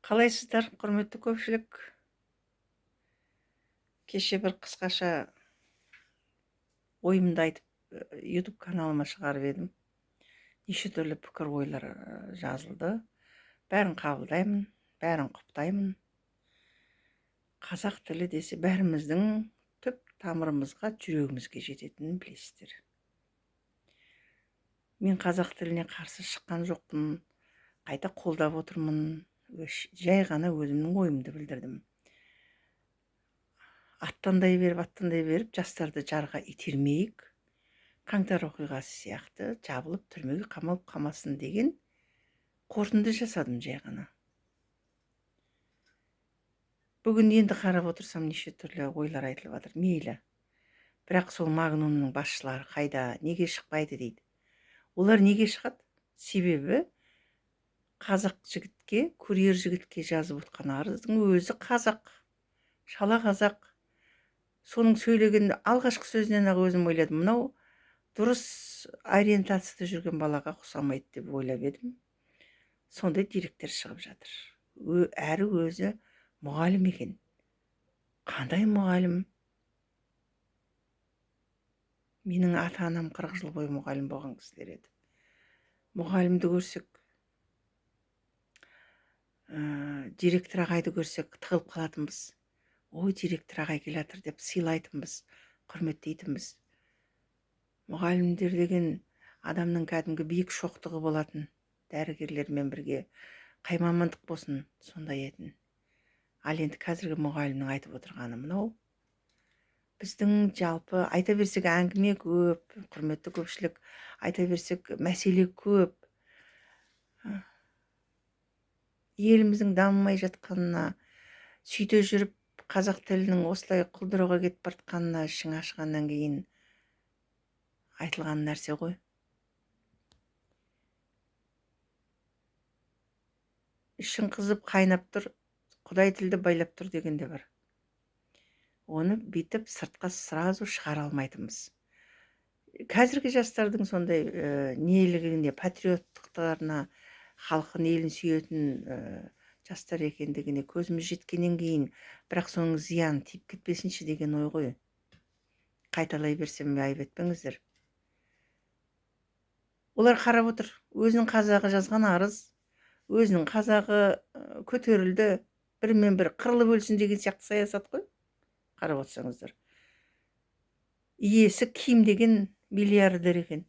Қалайсыздар, құрметті көпшілік? Кеше бір қысқаша ойымды айтып, YouTube каналыма шығарып едім. Неше түрлі пікір ойлар жазылды. Бәрін қабылдаймын, бәрін құптаймын. Қазақ тілі десе бәріміздің түп тамырымызға, жүрегімізге жететінін білесіздер. Мен қазақ тіліне қарсы шыққан жоқпын, қайта қолдап отырмын. Жай ғана өзімнің ойымды білдірдім. Аттандай беріп, жастарды жарға итермейік. Қаңтар оқиғасы сияқты жабылып түрмеге қамалып қалмасын деген қорытынды жасадым жай ғана. Бүгін енді қарап отырсам неше түрлі ойлар айтылып жатыр. Мейлі. Бірақ сол Магнумның басшылары қайда, неге шықпайды дейді. Олар неге шығады? Себебі қазақ жігітке, курьер жігітке жазып отқан арыздың өзі қазақ, шала қазақ. Соның сөйлеген алғашқы сөзінен ақ өзім ойладым, мынау дұрыс ориентацияда жүрген балаға ұқсамайды деп ойлап едім. Сондай деректер шығып жатыр. Әрі өзі мұғалім екен. Қандай мұғалім? Менің ата-анам 40 жыл бойы мұғалім болған кісілер еді. Мұғалімді көрсек, директор ағайды көрсек тығылып қалатынбыз. Ой, директор ағай келе жатыр деп сыйлайтынбыз, құрметтейтінбіз. Мұғалімдер деген адамның кәдімгі биік шоқтығы болатын. Дәрігерлермен бірге қай мамандық болсын, сондай етін. Ал енді қазіргі мұғалімнің айтып отырғаны мынау. Біздің жалпы айта берсек әңгіме көп, құрметті көпшілік, айта берсек мәселе көп. Еліміздің дамымай жатқанына, сөйте жүріп қазақ тілінің осылай құлдырауға кетіп бартқанына ішің ашығаннан кейін айтылған нәрсе ғой. Ішің қызып қайнап тұр, Құдай тілді байлап тұр деген де бар. Оны битіп сыртқа сразу шығара алмайтынбыз. Қазіргі жастардың сондай нелігіне, патриоттықтарына, халқын елін сүйетін жастар екендігіне көзіміз жеткеннен кейін, бірақ соның зиян тиіп кетпесінші деген ой ғой. Қайталай берсем айып етпеңіздер. Олар қарап отыр, өзінің қазағы жазған арыз, өзінің қазағы көтерілді, бірімен бір қырылып өлсін деген сияқты саясат қой. Қарап отырсаңыздар. Иесі Ким деген миллиардер екен.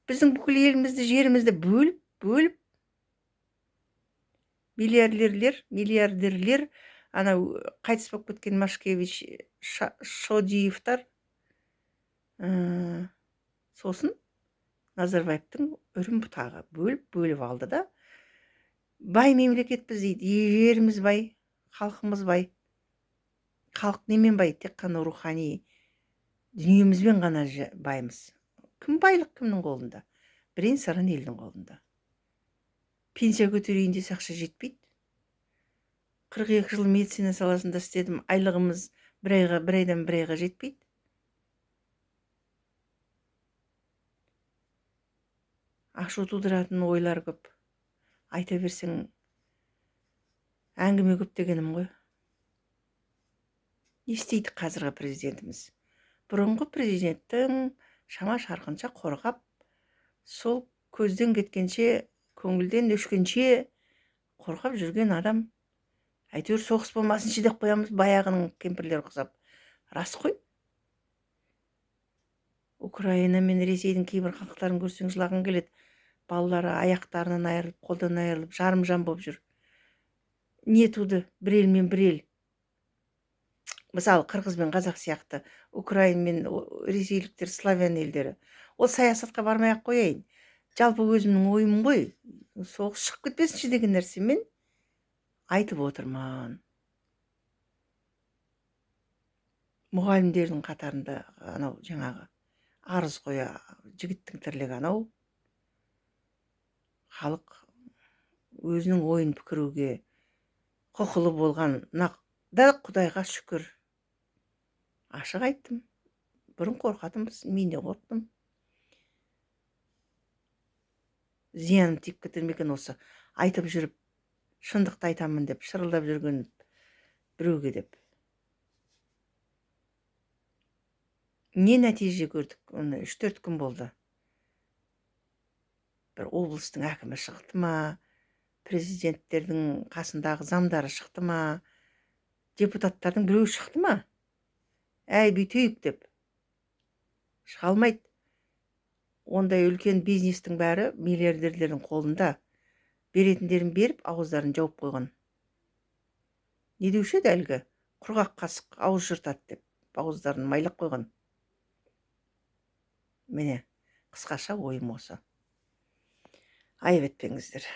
Біздің бүкіл елімізді, жерімізді бөліп, миллиардерлер, анау қайтыс болып кеткен Машкевич, Шодиевтар, сосын Назарбаевтың үрім бұтағы бөліп алды да, бай мемлекетпіз дейді, жеріміз бай, халқымыз бай. Халық немен бай? Тек қана рухани дүниемізбен ғана баймыз. Кім байлық кімнің қолында? Бірен-саран елдің қолында. Пенсия көтерейін десе ақша жетпейді. 42 жыл медицина саласында істедім, айлығымыз бір айдан бір айға жетпейді. Ашу тудыратын ойлар көп. Айта берсең әңгіме көп дегенім ғой. Не істейді қазіргі президентіміз? Бұрынғы президенттің шама шарқынша қорғап, сол көзден кеткенше, көңілден өшкенше қорғап жүрген адам. Әйтеуір соғыс болмасыншы деп қоямыз, баяғының кемпірлер құсап. Рас қой. Украина мен Ресейдің кейбір халықтарын көрсең жылағың келеді. Балалары аяқтарынан айырылып, қолдан айырылып, жарым-жан болып жүр. Не туды? Бір ел мен бір ел. Мысалы, қырғыз бен қазақ сияқты, Украин мен ресейліктер, славян елдері. Ол саясатқа бармай-ақ қояйын. Жалпы өзімнің ойым ғой, соғыс шығып кетпесінші деген нәрсемен айтып отырман. Мұғалімдердің қатарында анау жаңағы арыз қоя, жігіттің тірлігі анау. Халық өзінің ойын пікіруге құқылы болған да Құдайға шүкір. Ашық айттым. Бұрын қорқатынбыз, мен де қорқтым. Зияным тиіп кетер ме екен осы айтып жүріп, шындықты айтамын деп шырылдап жүрген біреуге деп. Не нәтиже көрдік? Оны 3-4 күн болды. Бір облыстың әкімі шықты ма, президенттердің қасындағы замдары шықты ма, депутаттардың біреуі шықты ма? Әй, бүйтейік деп. Шыға алмайды. Ондай үлкен бизнестің бәрі миллиардерлердің қолында. Беретіндерін беріп, ауыздарын жауып қойған. Не деуші еді әлгі? Құрғақ қасық ауыз жыртады деп, ауыздарын майлап қойған. Міне, қысқаша ойым осы. Айып етпеңіздер.